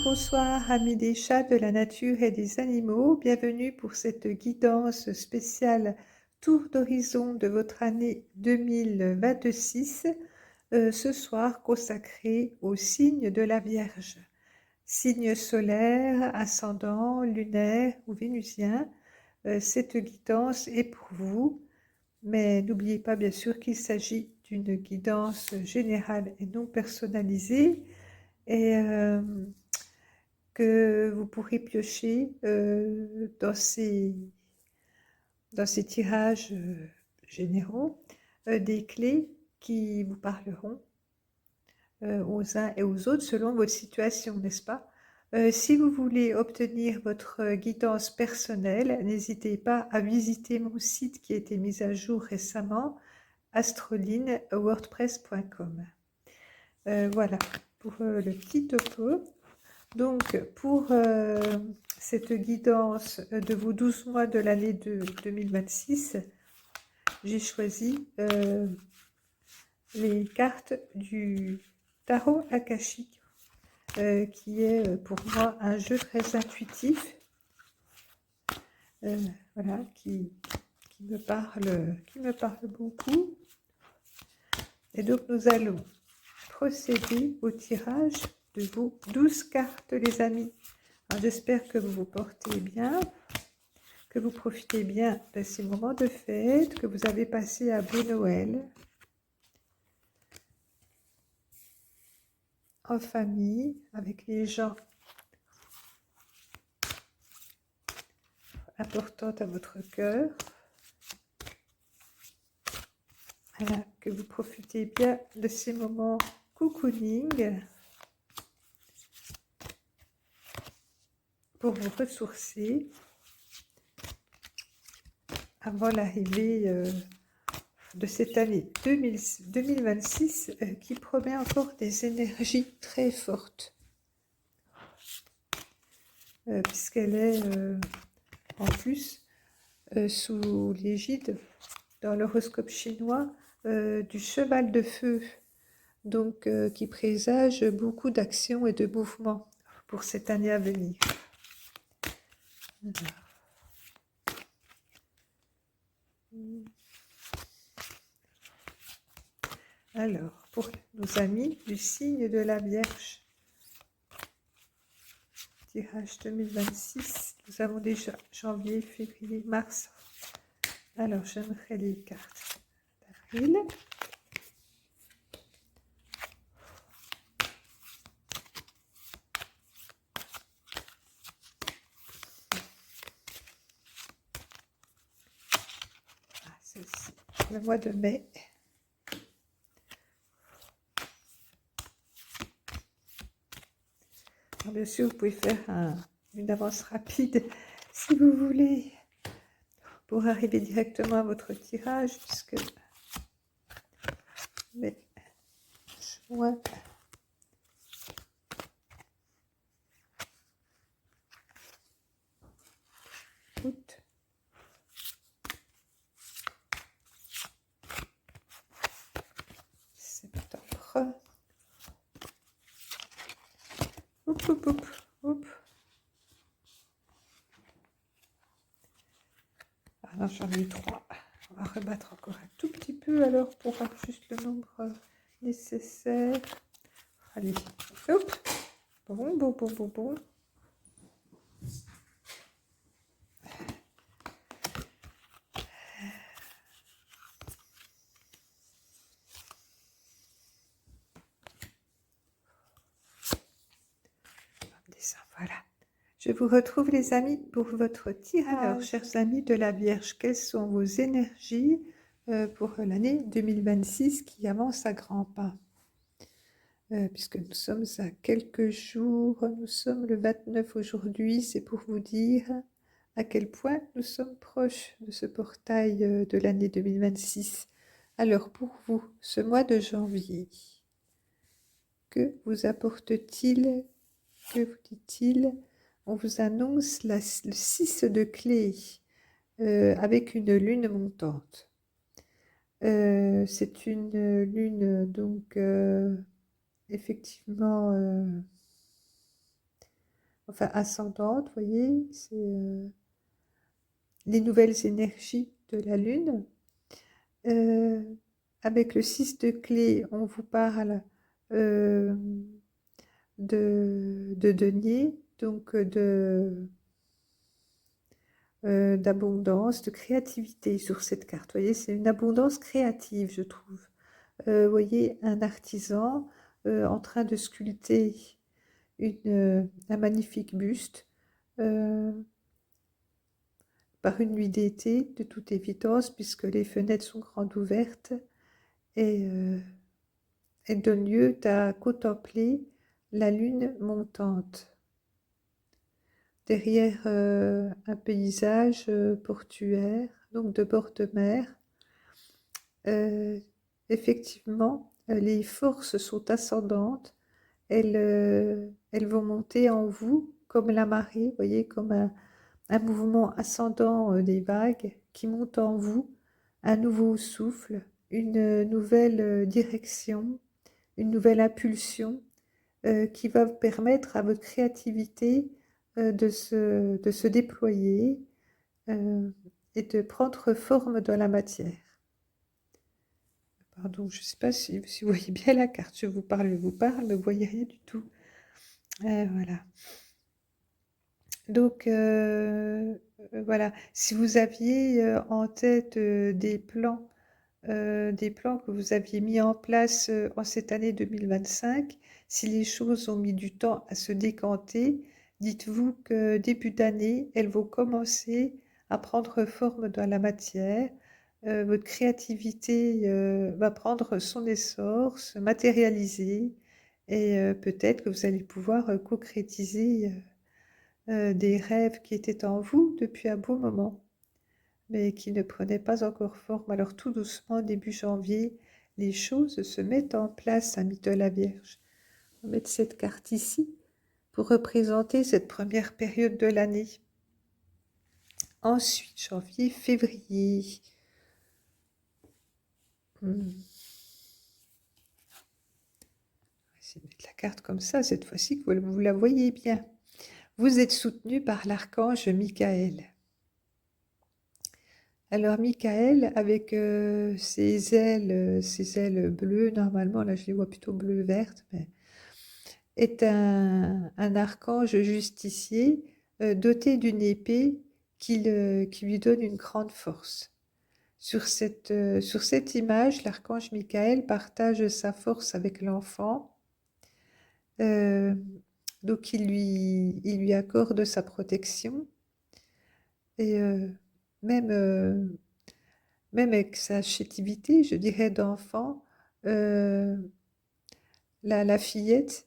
bonsoir, amis des chats, de la nature et des animaux. Bienvenue pour cette guidance spéciale tour d'horizon de votre année 2026, ce soir consacré au signe de la Vierge. Signe solaire, ascendant, lunaire ou vénusien, cette guidance est pour vous, mais n'oubliez pas bien sûr qu'il s'agit d'une guidance générale et non personnalisée. Et que vous pourrez piocher dans ces tirages généraux des clés qui vous parleront aux uns et aux autres selon votre situation, n'est-ce pas? Si vous voulez obtenir votre guidance personnelle, n'hésitez pas à visiter mon site qui a été mis à jour récemment, astrolineWordpress.com. Voilà pour le petit topo. Donc, pour cette guidance de vos 12 mois de l'année 2026, j'ai choisi les cartes du tarot akashique, qui est pour moi un jeu très intuitif, voilà, qui me parle beaucoup. Et donc, nous allons procéder au tirage de vos 12 cartes, les amis. J'espère que vous vous portez bien, que vous profitez bien de ces moments de fête, que vous avez passé un beau Noël en famille, avec les gens importants à votre cœur. Voilà, que vous profitez bien de ces moments cocooning pour vous ressourcer avant l'arrivée de cette année 2026 qui promet encore des énergies très fortes, puisqu'elle est en plus sous l'égide, dans l'horoscope chinois, du cheval de feu, donc qui présage beaucoup d'actions et de mouvements pour cette année à venir. Alors, pour nos amis du signe de la Vierge, tirage 2026, nous avons déjà janvier, février, mars. Alors, j'aimerais les cartes d'avril. Celle-ci, le mois de mai. Alors, bien sûr, vous pouvez faire une avance rapide si vous voulez, pour arriver directement à votre tirage, puisque mai, juin, août, septembre. Oup, oup, oup, oup. Ah non, j'en ai eu 3. On va rebattre encore un tout petit peu alors pour avoir juste le nombre nécessaire. Allez, hop. Bon, bon, bon, bon, bon. Voilà. Je vous retrouve, les amis, pour votre tirage. Alors, chers amis de la Vierge, quelles sont vos énergies pour l'année 2026 qui avance à grands pas, puisque nous sommes à quelques jours, nous sommes le 29 aujourd'hui, c'est pour vous dire à quel point nous sommes proches de ce portail de l'année 2026. Alors, pour vous, ce mois de janvier, que vous apporte-t-il? Que vous dit-il? On vous annonce le 6 de clé avec une lune montante. C'est une lune donc effectivement enfin ascendante, vous voyez, c'est les nouvelles énergies de la Lune. Euh, avec le 6 de clé, on vous parle euh, de denier, donc d'abondance, de créativité sur cette carte. Vous voyez, c'est une abondance créative, je trouve. Vous voyez, un artisan en train de sculpter un magnifique buste par une nuit d'été, de toute évidence, puisque les fenêtres sont grandes ouvertes et donne lieu à contempler la lune montante. Derrière un paysage portuaire, donc de bord de mer. Effectivement, les forces sont ascendantes. Elles vont monter en vous comme la marée, vous voyez, comme un mouvement ascendant des vagues qui monte en vous, un nouveau souffle, une nouvelle direction, une nouvelle impulsion qui va permettre à votre créativité de se déployer euh, et de prendre forme dans la matière. Pardon, je ne sais pas si vous voyez bien la carte. Je vous parle, mais vous voyez rien du tout. Voilà. Donc, voilà. Si vous aviez en tête des plans que vous aviez mis en place en cette année 2025, si les choses ont mis du temps à se décanter, dites-vous que début d'année, elles vont commencer à prendre forme dans la matière. Votre créativité va prendre son essor, se matérialiser et peut-être que vous allez pouvoir concrétiser des rêves qui étaient en vous depuis un beau moment mais qui ne prenaient pas encore forme. Alors tout doucement, début janvier, les choses se mettent en place, amis de la Vierge. On va mettre cette carte ici pour représenter cette première période de l'année. Ensuite, janvier, février. On va essayer de mettre la carte comme ça, cette fois-ci, que vous la voyez bien. Vous êtes soutenu par l'archange Michael. Alors Michael, avec ses ailes bleues, normalement, là je les vois plutôt bleu-vertes, mais est un archange justicier doté d'une épée qui lui donne une grande force. Sur cette image, l'archange Michael partage sa force avec l'enfant, euh, donc il lui accorde sa protection et même, euh, même avec sa chétivité, je dirais, d'enfant, euh, la fillette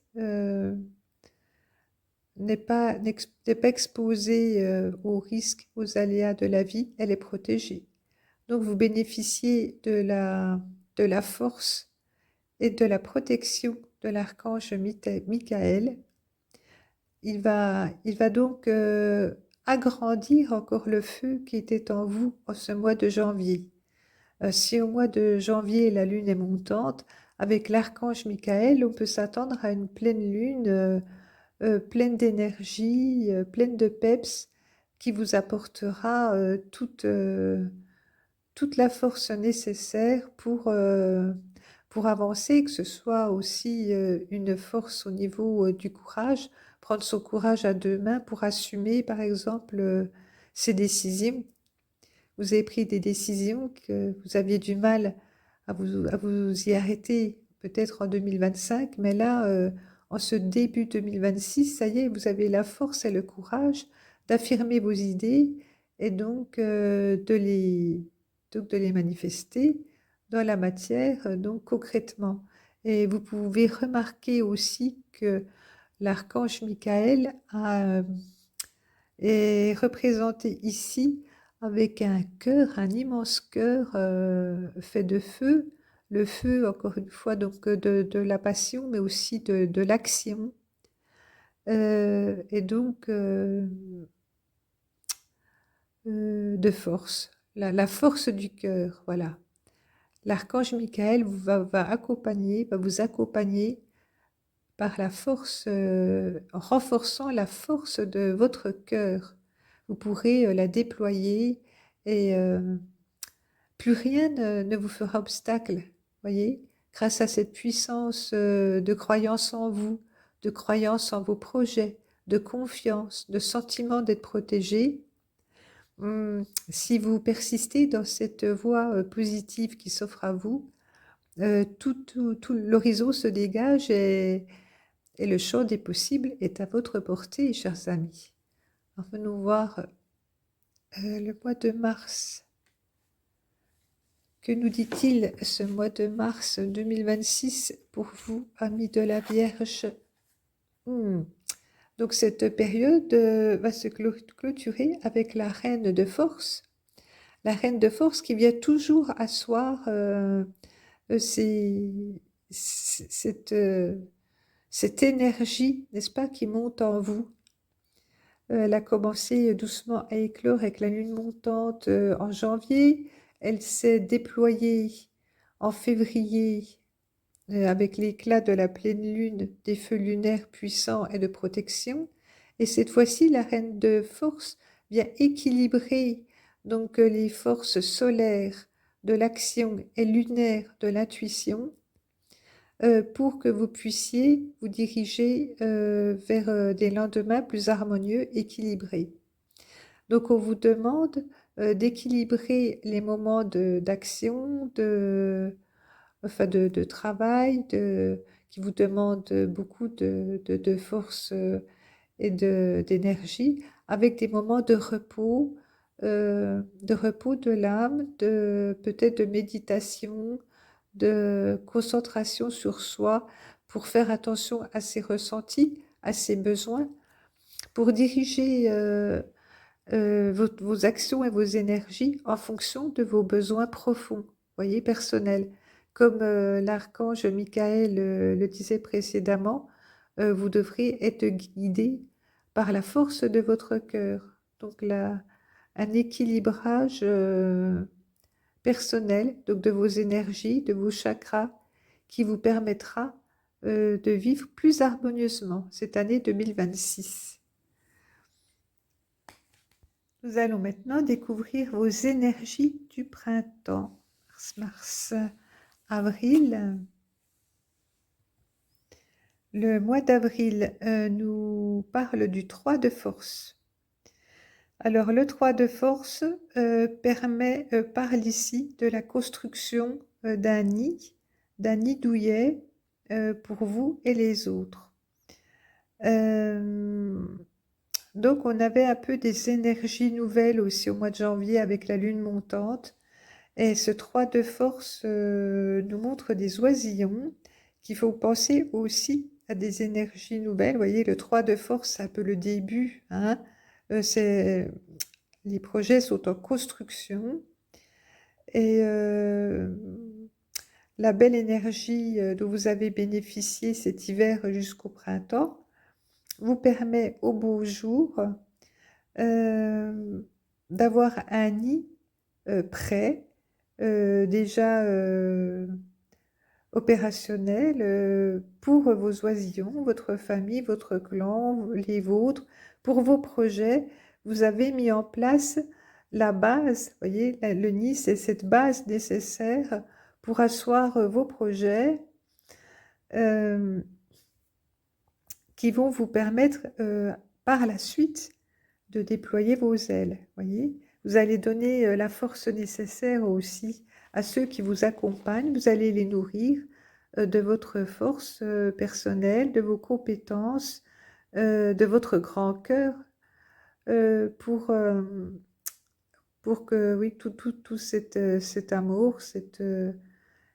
n'est pas exposée aux risques, aux aléas de la vie, elle est protégée. Donc vous bénéficiez de la force et de la protection de l'archange Michael. Il va donc agrandir encore le feu qui était en vous en ce mois de janvier. Si au mois de janvier la lune est montante, avec l'archange Michael, on peut s'attendre à une pleine lune pleine d'énergie, pleine de peps, qui vous apportera toute la force nécessaire pour avancer, que ce soit aussi une force au niveau du courage, prendre son courage à deux mains pour assumer, par exemple, ses décisions. Vous avez pris des décisions que vous aviez du mal à vous y arrêter, peut-être en 2025, mais là, en ce début 2026, ça y est, vous avez la force et le courage d'affirmer vos idées et donc donc de les manifester dans la matière, donc concrètement. Et vous pouvez remarquer aussi que l'archange Michael est représenté ici avec un cœur, un immense cœur fait de feu. Le feu, encore une fois, donc de la passion, mais aussi de l'action. Et donc de force. La force du cœur, voilà. L'archange Michael va vous accompagner par la force, en renforçant la force de votre cœur. Vous pourrez la déployer et plus rien ne vous fera obstacle, voyez, grâce à cette puissance de croyance en vous, de croyance en vos projets, de confiance, de sentiment d'être protégé. Si vous persistez dans cette voie positive qui s'offre à vous, tout l'horizon se dégage et le champ des possibles est à votre portée, chers amis. Alors, venons voir le mois de mars. Que nous dit-il ce mois de mars 2026 pour vous, amis de la Vierge? Donc cette période va se clôturer avec la reine de force. La reine de force qui vient toujours asseoir cette énergie, n'est-ce pas, qui monte en vous. Elle a commencé doucement à éclore avec la lune montante en janvier. Elle s'est déployée en février avec l'éclat de la pleine lune, des feux lunaires puissants et de protection. Et cette fois-ci, la reine de force vient équilibrer donc les forces solaires de l'action et lunaires de l'intuition pour que vous puissiez vous diriger vers des lendemains plus harmonieux, équilibrés. Donc on vous demande d'équilibrer les moments d'action, de travail, qui vous demandent beaucoup de force et d'énergie, avec des moments de repos de l'âme, peut-être de méditation, de concentration sur soi, pour faire attention à ses ressentis, à ses besoins, pour diriger vos actions et vos énergies en fonction de vos besoins profonds, voyez, personnels. Comme l'archange Michael le disait précédemment, vous devrez être guidé par la force de votre cœur. Donc là, un équilibrage personnel, donc de vos énergies, de vos chakras, qui vous permettra de vivre plus harmonieusement cette année 2026. Nous allons maintenant découvrir vos énergies du printemps. Mars, avril. Le mois d'avril nous parle du 3 de force. Alors le 3 de force parle ici de la construction d'un nid douillet pour vous et les autres. Donc on avait un peu des énergies nouvelles aussi au mois de janvier avec la lune montante. Et ce 3 de force nous montre des oisillons, qu'il faut penser aussi à des énergies nouvelles. Vous voyez, le 3 de force, c'est un peu le début, hein. Les projets sont en construction. Et la belle énergie dont vous avez bénéficié cet hiver jusqu'au printemps vous permet au beau jour d'avoir un nid prêt, déjà opérationnel pour vos oisillons, votre famille, votre clan, les vôtres, pour vos projets. Vous avez mis en place la base, vous voyez, le nid, c'est cette base nécessaire pour asseoir vos projets qui vont vous permettre par la suite de déployer vos ailes, voyez. Vous allez donner la force nécessaire aussi à ceux qui vous accompagnent. Vous allez les nourrir de votre force personnelle, de vos compétences, de votre grand cœur pour que, oui, tout cet amour,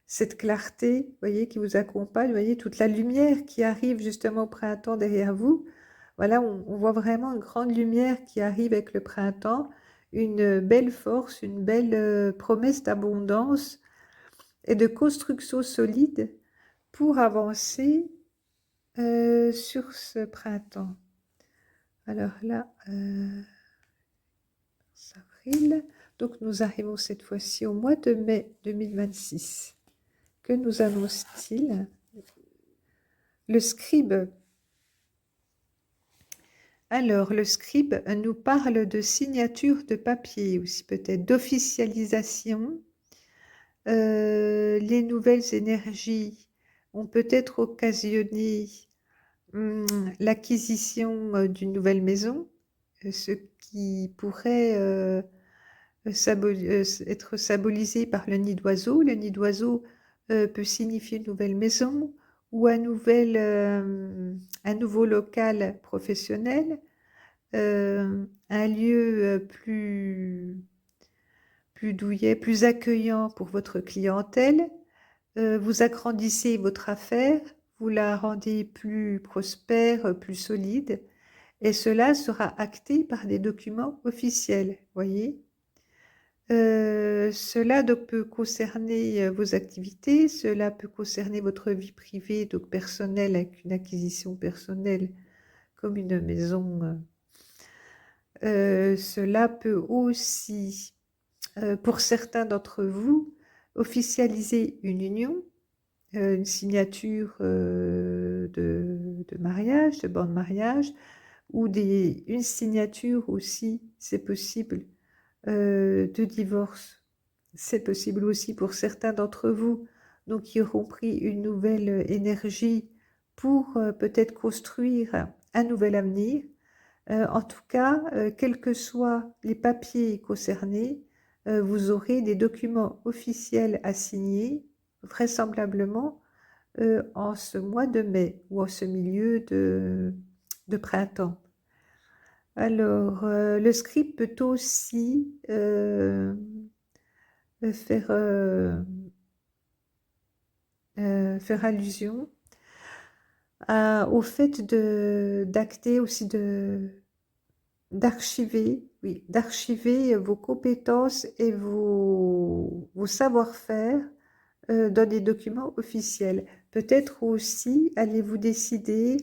cette clarté, voyez, qui vous accompagne, voyez, toute la lumière qui arrive justement au printemps derrière vous. Voilà, on voit vraiment une grande lumière qui arrive avec le printemps, une belle force, une belle promesse d'abondance et de construction solide pour avancer sur ce printemps. Alors là, avril, donc nous arrivons cette fois-ci au mois de mai 2026. Que nous annonce-t-il? Le scribe. Alors, le scribe nous parle de signature de papier, aussi peut-être d'officialisation. Les nouvelles énergies ont peut-être occasionné l'acquisition d'une nouvelle maison, ce qui pourrait être symbolisé par le nid d'oiseau. Le nid d'oiseau peut signifier une nouvelle maison ou un nouveau local professionnel, un lieu plus douillet, plus accueillant pour votre clientèle. Vous agrandissez votre affaire, vous la rendez plus prospère, plus solide, et cela sera acté par des documents officiels, voyez. Cela donc peut concerner vos activités, cela peut concerner votre vie privée, donc personnelle, avec une acquisition personnelle comme une maison. Cela peut aussi, pour certains d'entre vous, officialiser une union, une signature de mariage, de bande mariage, ou une signature aussi, c'est possible, de divorce. C'est possible aussi pour certains d'entre vous, donc qui auront pris une nouvelle énergie pour peut-être construire un nouvel avenir. En tout cas, quels que soient les papiers concernés, vous aurez des documents officiels à signer, vraisemblablement en ce mois de mai ou en ce milieu de printemps. Alors, le script peut aussi faire allusion au fait d'acter aussi d'archiver, oui, d'archiver vos compétences et vos savoir-faire dans des documents officiels. Peut-être aussi allez-vous décider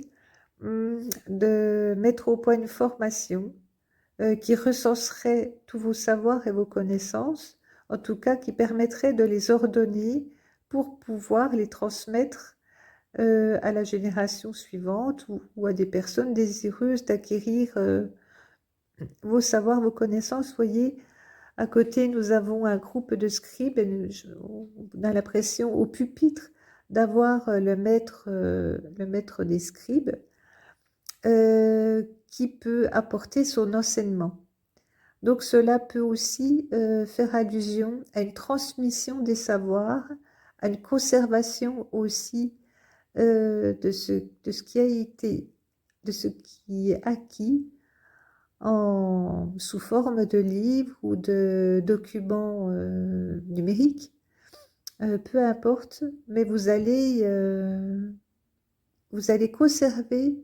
de mettre au point une formation qui recenserait tous vos savoirs et vos connaissances, en tout cas qui permettrait de les ordonner pour pouvoir les transmettre à la génération suivante ou à des personnes désireuses d'acquérir vos savoirs, vos connaissances. Vous voyez, à côté, nous avons un groupe de scribes et on a l'impression au pupitre d'avoir le maître des scribes qui peut apporter son enseignement. Donc cela peut aussi faire allusion à une transmission des savoirs, à une conservation aussi de ce qui a été, de ce qui est acquis sous forme de livres ou de documents numériques, peu importe, mais vous allez conserver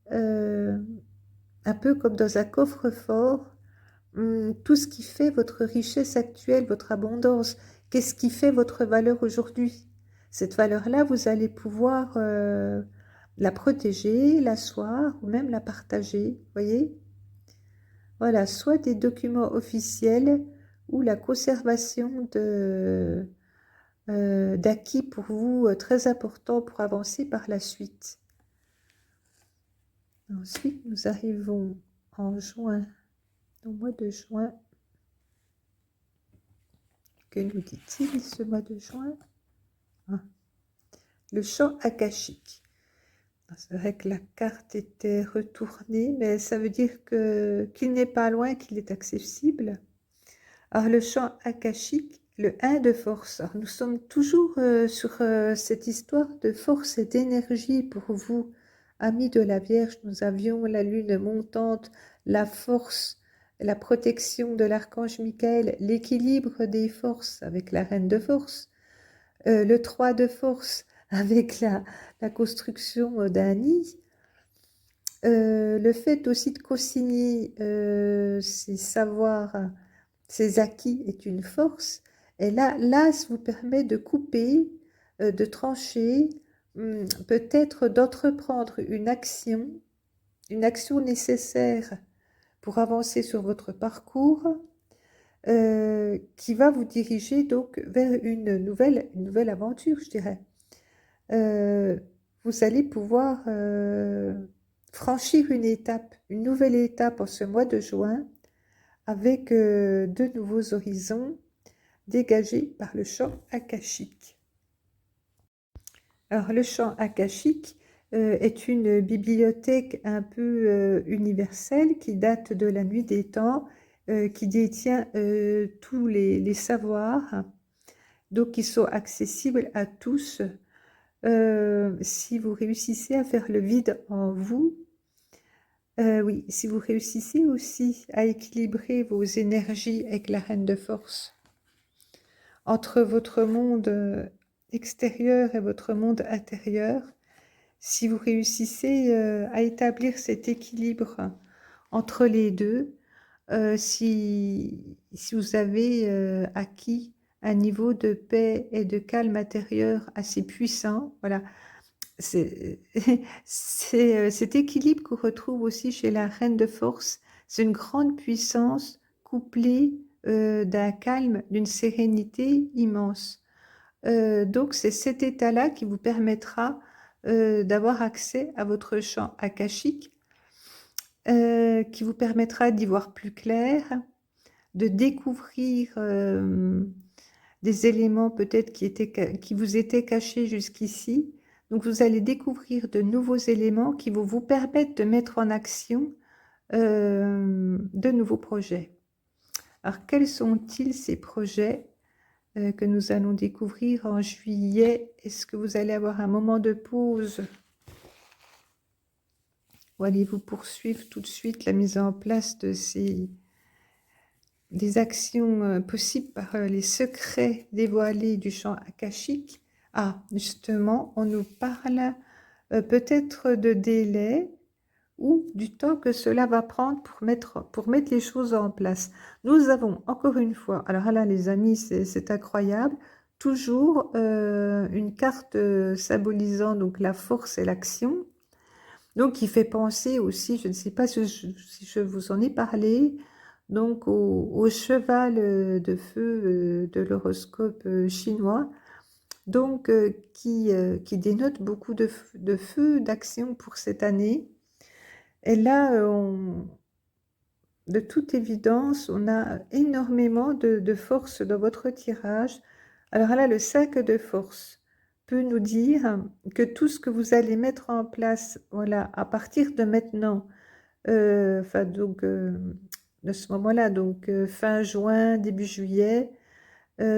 un peu comme dans un coffre-fort tout ce qui fait votre richesse actuelle, votre abondance. Qu'est-ce qui fait votre valeur aujourd'hui? Cette valeur-là, vous allez pouvoir la protéger, l'asseoir ou même la partager, voyez? Voilà, soit des documents officiels ou la conservation d'acquis pour vous très importants pour avancer par la suite. Ensuite, nous arrivons en juin, au mois de juin. Que nous dit-il ce mois de juin? Le champ akashique. C'est vrai que la carte était retournée, mais ça veut dire qu'il n'est pas loin, qu'il est accessible. Alors le champ akashique, le 1 de force. Alors, nous sommes toujours sur cette histoire de force et d'énergie pour vous, amis de la Vierge. Nous avions la lune montante, la force, la protection de l'archange Michael, l'équilibre des forces avec la reine de force, le 3 de force avec la construction d'un nid, le fait aussi de consigner ses savoirs, ses acquis est une force. Et là, l'as vous permet de couper, de trancher, peut-être d'entreprendre une action nécessaire pour avancer sur votre parcours, qui va vous diriger donc vers une nouvelle aventure, je dirais. vous allez pouvoir franchir une nouvelle étape en ce mois de juin avec de nouveaux horizons dégagés par le champ akashique. Alors le champ akashique est une bibliothèque un peu universelle qui date de la nuit des temps, qui détient tous les savoirs, donc qui sont accessibles à tous. Si vous réussissez à faire le vide en vous, oui, si vous réussissez aussi à équilibrer vos énergies avec la reine de force entre votre monde extérieur et votre monde intérieur, si vous réussissez à établir cet équilibre entre les deux, si vous avez acquis un niveau de paix et de calme intérieur assez puissant, voilà, c'est cet équilibre qu'on retrouve aussi chez la reine de force. C'est une grande puissance couplée d'un calme, d'une sérénité immense. Donc c'est cet état-là qui vous permettra d'avoir accès à votre champ akashique, qui vous permettra d'y voir plus clair, de découvrir des éléments peut-être qui vous étaient cachés jusqu'ici. Donc vous allez découvrir de nouveaux éléments qui vont vous permettre de mettre en action de nouveaux projets. Alors quels sont-ils ces projets que nous allons découvrir en juillet? Est-ce que vous allez avoir un moment de pause ou allez-vous poursuivre tout de suite la mise en place de des actions possibles par les secrets dévoilés du champ akashique? Ah, justement, on nous parle peut-être de délai ou du temps que cela va prendre pour mettre les choses en place. Nous avons encore une fois, alors là les amis, c'est incroyable, toujours une carte symbolisant donc la force et l'action, donc qui fait penser aussi, je ne sais pas si je vous en ai parlé, donc au cheval de feu de l'horoscope chinois, donc qui dénote beaucoup de feu, d'action pour cette année. Et là, de toute évidence, on a énormément de force dans votre tirage. Alors là, le 5 de force peut nous dire que tout ce que vous allez mettre en place, voilà, à partir de maintenant, enfin donc de ce moment-là, donc fin juin, début juillet,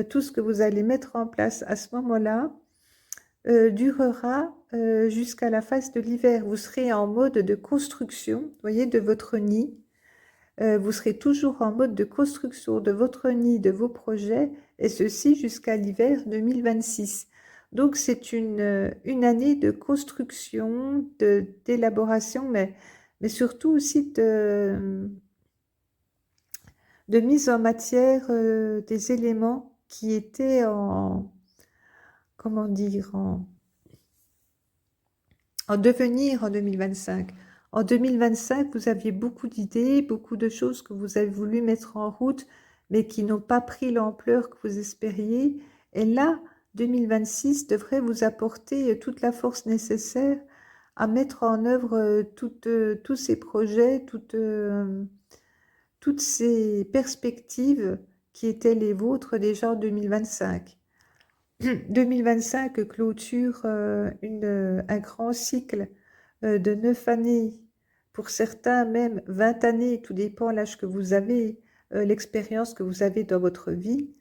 tout ce que vous allez mettre en place à ce moment-là durera jusqu'à la phase de l'hiver. Vous serez en mode de construction, vous voyez, de votre nid. Vous serez toujours en mode de construction de votre nid, de vos projets, et ceci jusqu'à l'hiver 2026. Donc c'est une année de construction, d'élaboration, mais surtout aussi de mise en matière des éléments qui étaient comment dire, en devenir en 2025. En 2025, vous aviez beaucoup d'idées, beaucoup de choses que vous avez voulu mettre en route, mais qui n'ont pas pris l'ampleur que vous espériez. Et là, 2026 devrait vous apporter toute la force nécessaire à mettre en œuvre tous ces projets, toutes ces perspectives qui étaient les vôtres déjà en 2025. 2025 clôture un grand cycle de 9 années, pour certains même 20 années, tout dépend de l'âge que vous avez, l'expérience que vous avez dans votre vie.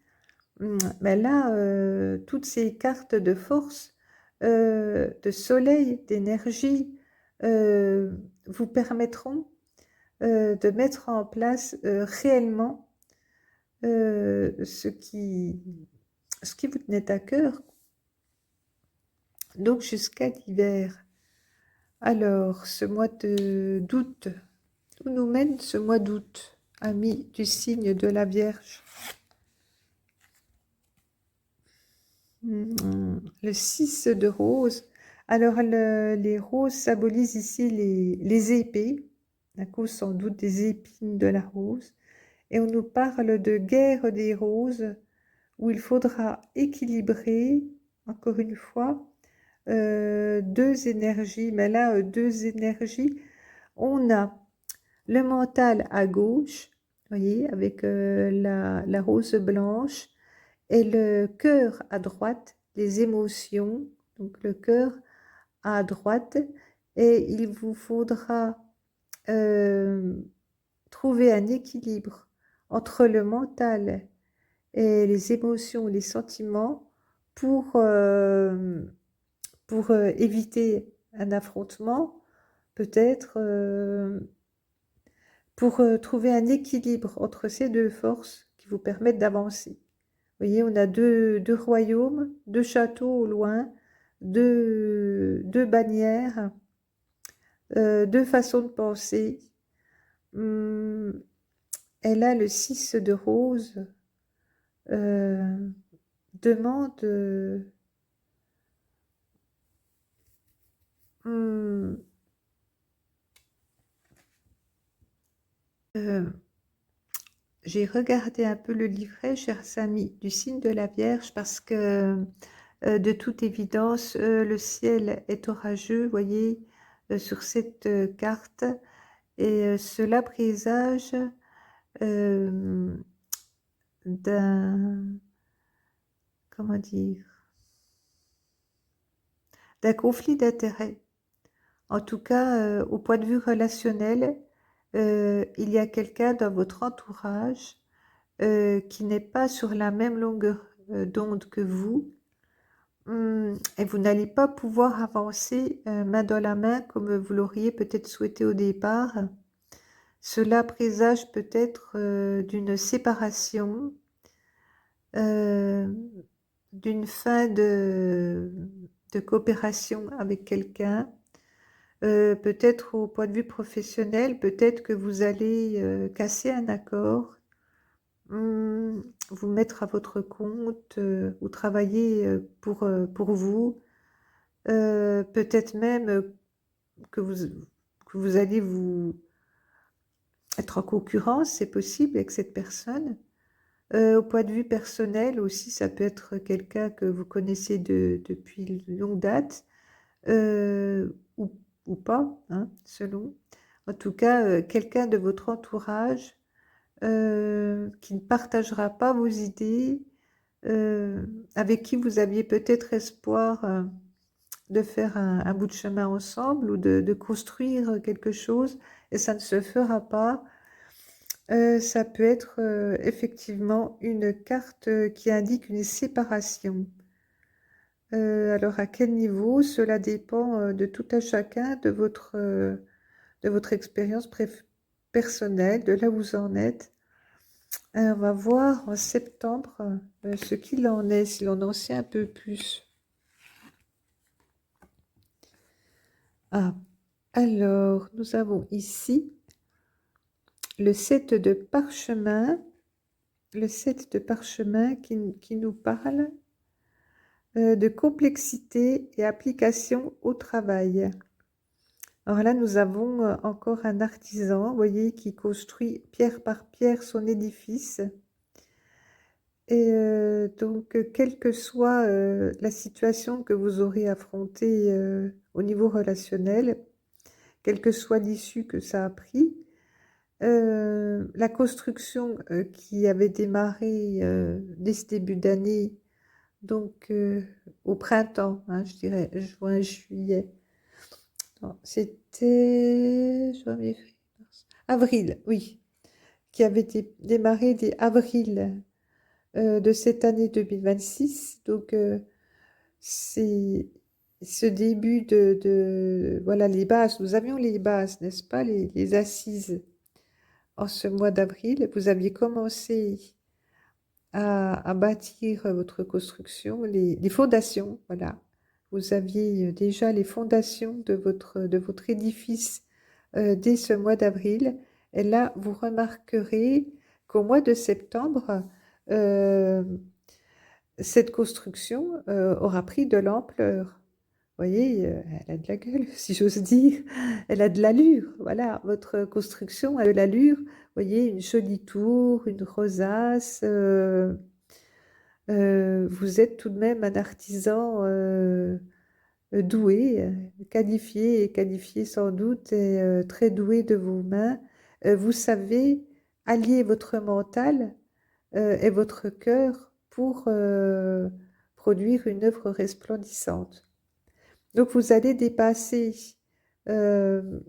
Mais là, toutes ces cartes de force, de soleil, d'énergie, vous permettront de mettre en place réellement ce qui vous tenait à cœur, donc jusqu'à l'hiver. Alors, ce mois d'août, où nous mène ce mois d'août, amis du signe de la Vierge? Le 6 de rose. Alors, les roses symbolisent ici les épées, à cause sans doute des épines de la rose. Et on nous parle de guerre des roses, où il faudra équilibrer, encore une fois, deux énergies, mais là, deux énergies. On a le mental à gauche, voyez, avec la rose blanche, et le cœur à droite, les émotions, donc le cœur à droite, et il vous faudra euh, trouver un équilibre entre le mental et les émotions, les sentiments pour éviter un affrontement, peut-être pour trouver un équilibre entre ces deux forces qui vous permettent d'avancer. Vous voyez, on a deux royaumes, deux châteaux au loin, deux bannières, deux façons de penser. Et là, le 6 de rose demande hum, j'ai regardé un peu le livret, chers amis, du signe de la Vierge, parce que de toute évidence, le ciel est orageux, voyez, sur cette carte, et cela présage euh, d'un, comment dire, d'un conflit d'intérêts. En tout cas, au point de vue relationnel, il y a quelqu'un dans votre entourage qui n'est pas sur la même longueur d'onde que vous, et vous n'allez pas pouvoir avancer main dans la main comme vous l'auriez peut-être souhaité au départ. Cela présage peut-être d'une séparation, euh, d'une fin de coopération avec quelqu'un. Peut-être au point de vue professionnel, peut-être que vous allez casser un accord, vous mettre à votre compte ou travailler pour vous. Peut-être même que vous allez vous être en concurrence, c'est possible, avec cette personne. Au point de vue personnel aussi, ça peut être quelqu'un que vous connaissez depuis longue date, ou, ou pas, hein, selon. En tout cas, quelqu'un de votre entourage qui ne partagera pas vos idées, euh, avec qui vous aviez peut-être espoir de faire un bout de chemin ensemble ou de construire quelque chose, et ça ne se fera pas. Ça peut être effectivement une carte qui indique une séparation. Alors à quel niveau? Cela dépend de tout à chacun, de votre expérience personnelle, de là où vous en êtes. On va voir en septembre ce qu'il en est, si l'on en sait un peu plus. Ah, alors nous avons ici le 7 de parchemin, le 7 de parchemin qui nous parle de complexité et application au travail. Alors là, nous avons encore un artisan, vous voyez, qui construit pierre par pierre son édifice. Et donc, quelle que soit la situation que vous aurez affrontée au niveau relationnel, quelle que soit l'issue que ça a pris, la construction qui avait démarré dès ce début d'année, donc au printemps, hein, je dirais, juin, juillet. Non, c'était janvier, février, mars, avril, oui, qui avait démarré dès avril de cette année 2026. Donc, c'est ce début voilà, les bases. Nous avions les bases, n'est-ce pas, les assises en ce mois d'avril. Vous aviez commencé à bâtir votre construction, les fondations, voilà. Vous aviez déjà les fondations de votre édifice dès ce mois d'avril. Et là, vous remarquerez qu'au mois de septembre, euh, cette construction aura pris de l'ampleur. Vous voyez, elle a de la gueule, si j'ose dire. Elle a de l'allure. Voilà, votre construction a de l'allure. Vous voyez, une jolie tour, une rosace. Vous êtes tout de même un artisan doué, qualifié et qualifié sans doute, et très doué de vos mains. Vous savez allier votre mental et votre cœur pour produire une œuvre resplendissante. Donc vous allez dépasser euh,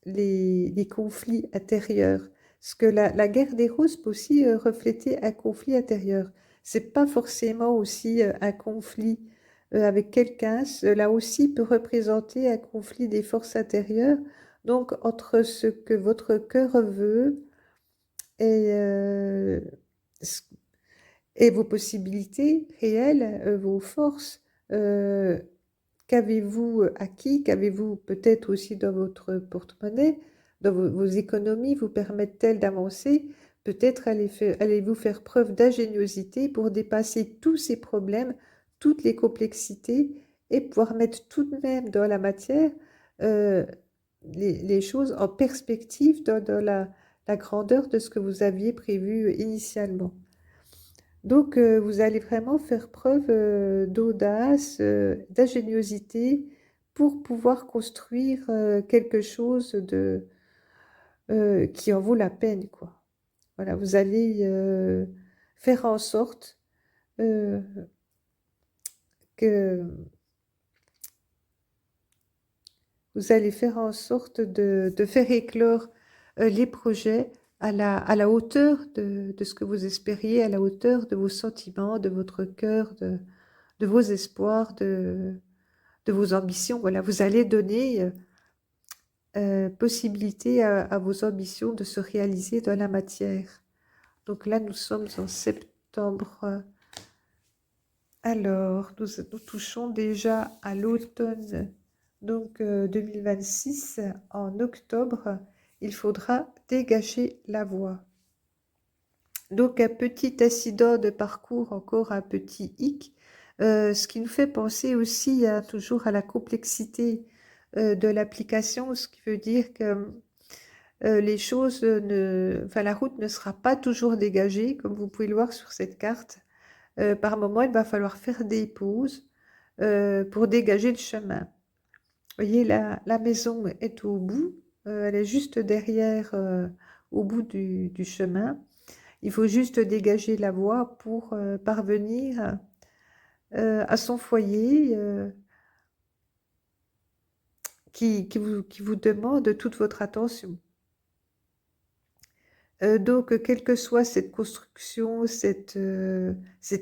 les conflits intérieurs. Parce que la guerre des roses peut aussi refléter un conflit intérieur. C'est pas forcément aussi un conflit avec quelqu'un. Cela aussi peut représenter un conflit des forces intérieures. Donc entre ce que votre cœur veut et, ce- et vos possibilités réelles, vos forces. euh, Qu'avez-vous acquis? Qu'avez-vous peut-être aussi dans votre porte-monnaie? Dans vos économies vous permettent-elles d'avancer? Peut-être allez-vous faire preuve d'ingéniosité pour dépasser tous ces problèmes, toutes les complexités et pouvoir mettre tout de même dans la matière euh, les choses en perspective dans la grandeur de ce que vous aviez prévu initialement. Donc, vous allez vraiment faire preuve d'audace, d'ingéniosité pour pouvoir construire quelque chose qui en vaut la peine, quoi. Voilà, vous allez faire en sorte euh, que vous allez faire en sorte de faire éclore les projets à la hauteur de ce que vous espériez, à la hauteur de vos sentiments, de votre cœur, de vos espoirs, de vos ambitions. Voilà, vous allez donner possibilité à vos ambitions de se réaliser dans la matière. Donc là, nous sommes en septembre. Alors, nous touchons déjà à l'automne, donc 2026. En octobre, il faudra dégager la voie. Donc, un petit incident de parcours, encore un petit hic, ce qui nous fait penser aussi toujours à la complexité de l'application, ce qui veut dire que les choses enfin, la route ne sera pas toujours dégagée, comme vous pouvez le voir sur cette carte. Par moment, il va falloir faire des pauses pour dégager le chemin. Vous voyez, la maison est au bout, elle est juste derrière, au bout du chemin. Il faut juste dégager la voie pour parvenir à son foyer qui vous demande toute votre attention. Donc, quelle que soit cette construction, cet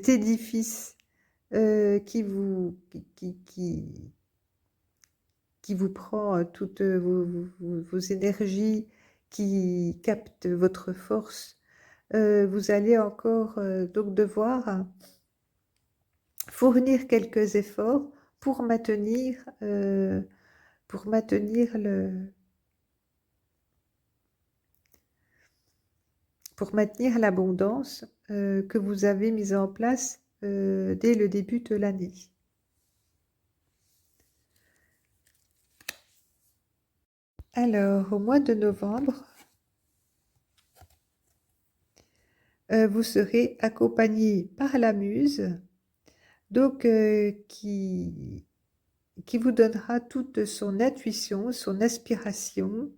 édifice qui qui vous prend toutes vos énergies, qui capte votre force, vous allez encore donc devoir fournir quelques efforts pour maintenir pour maintenir l'abondance que vous avez mise en place dès le début de l'année. Alors, au mois de novembre, vous serez accompagné par la muse, donc qui vous donnera toute son intuition, son inspiration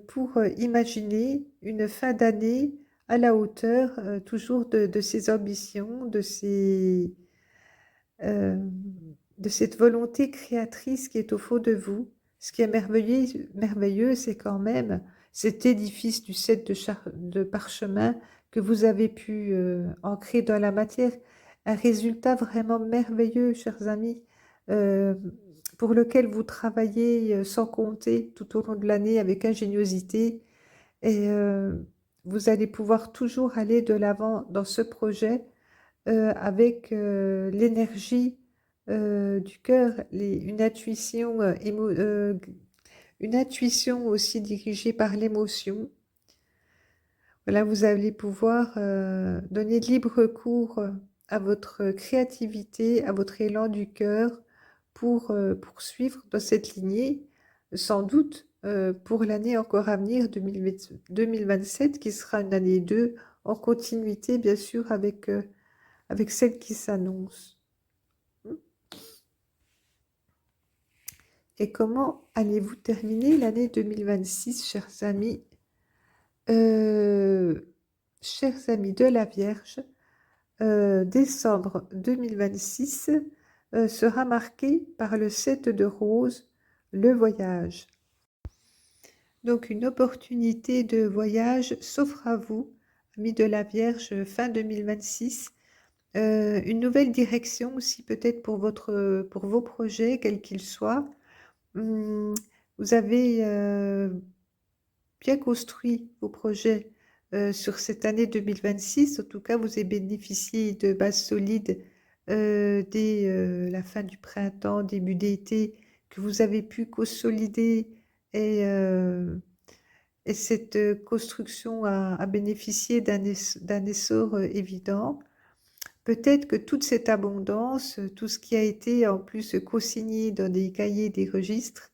pour imaginer une fin d'année à la hauteur toujours de ses ambitions, euh, de cette volonté créatrice qui est au fond de vous. Ce qui est merveilleux, c'est quand même cet édifice du set de parchemin que vous avez pu ancrer dans la matière. Un résultat vraiment merveilleux, chers amis, euh, pour lequel vous travaillez sans compter tout au long de l'année avec ingéniosité. Et vous allez pouvoir toujours aller de l'avant dans ce projet avec l'énergie du cœur, une intuition aussi dirigée par l'émotion. Voilà, vous allez pouvoir donner libre cours à votre créativité, à votre élan du cœur pour poursuivre dans cette lignée, sans doute pour l'année encore à venir, 2027, qui sera une année 2, en continuité, bien sûr, avec celle qui s'annonce. Et comment allez-vous terminer l'année 2026, chers amis? Euh, Chers amis de la Vierge, décembre 2026 sera marqué par le 7 de rose, le voyage. Donc une opportunité de voyage s'offre à vous, amis de la Vierge, fin 2026. Une nouvelle direction aussi peut-être pour vos projets, quels qu'ils soient. Vous avez bien construit vos projets sur cette année 2026. En tout cas, vous avez bénéficié de bases solides dès la fin du printemps, début d'été, que vous avez pu consolider et, euh, et cette construction a bénéficié d'un essor évident. Peut-être que toute cette abondance, tout ce qui a été en plus co-signé dans des cahiers, des registres,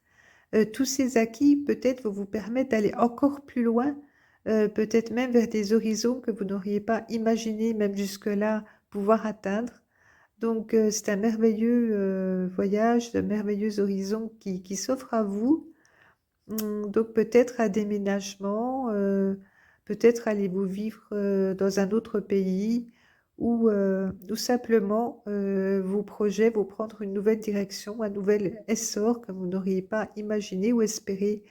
tous ces acquis peut-être vont vous permettre d'aller encore plus loin, peut-être même vers des horizons que vous n'auriez pas imaginé même jusque-là pouvoir atteindre. Donc c'est un merveilleux voyage, un merveilleux horizon qui s'offre à vous. Donc peut-être un déménagement, peut-être allez-vous vivre dans un autre pays ou simplement vos projets vont prendre une nouvelle direction, un nouvel essor que vous n'auriez pas imaginé ou espéré.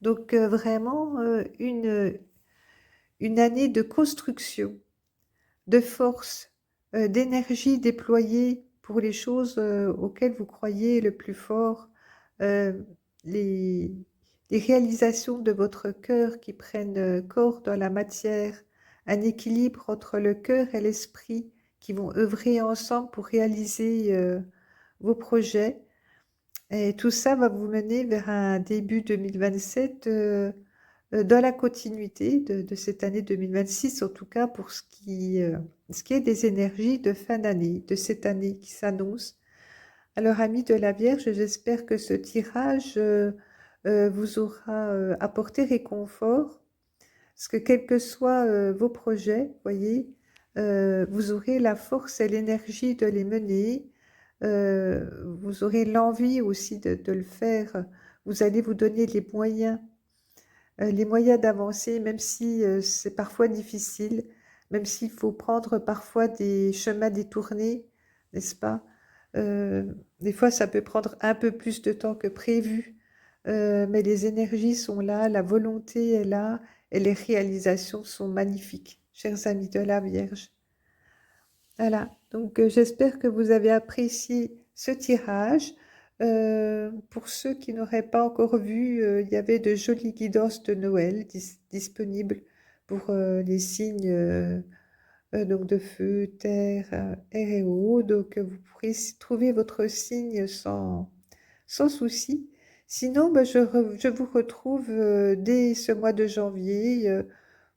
Donc vraiment une année de construction, de force, d'énergie déployée pour les choses auxquelles vous croyez le plus fort, euh, les, les réalisations de votre cœur qui prennent corps dans la matière, un équilibre entre le cœur et l'esprit qui vont œuvrer ensemble pour réaliser vos projets. Et tout ça va vous mener vers un début 2027 dans la continuité de cette année 2026, en tout cas pour ce qui est des énergies de fin d'année, de cette année qui s'annonce. Alors, amis de la Vierge, j'espère que ce tirage vous aura apporté réconfort, parce que quels que soient vos projets, voyez, vous aurez la force et l'énergie de les mener, vous aurez l'envie aussi de le faire, vous allez vous donner les moyens d'avancer, même si c'est parfois difficile, même s'il faut prendre parfois des chemins détournés, n'est-ce pas? Des fois, ça peut prendre un peu plus de temps que prévu, mais les énergies sont là, la volonté est là, et les réalisations sont magnifiques, chers amis de la Vierge. Voilà, donc j'espère que vous avez apprécié ce tirage. Pour ceux qui n'auraient pas encore vu, il y avait de jolies guidances de Noël disponibles pour les signes donc de feu, terre, air et eau. Donc vous pourrez trouver votre signe sans souci. Sinon, ben, je vous retrouve dès ce mois de janvier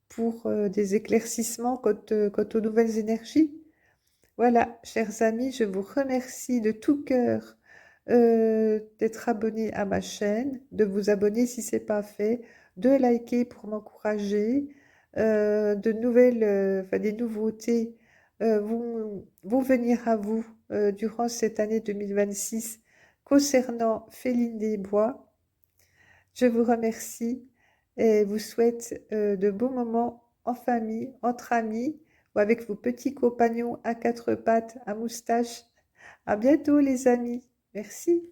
pour des éclaircissements quant aux nouvelles énergies. Voilà, chers amis, je vous remercie de tout cœur d'être abonné à ma chaîne, de vous abonner si ce n'est pas fait, de liker pour m'encourager. Enfin, des nouveautés vont venir à vous durant cette année 2026 concernant Féline des Bois. Je vous remercie et vous souhaite de beaux moments en famille, entre amis ou avec vos petits compagnons à quatre pattes, à moustache. À bientôt les amis. Merci.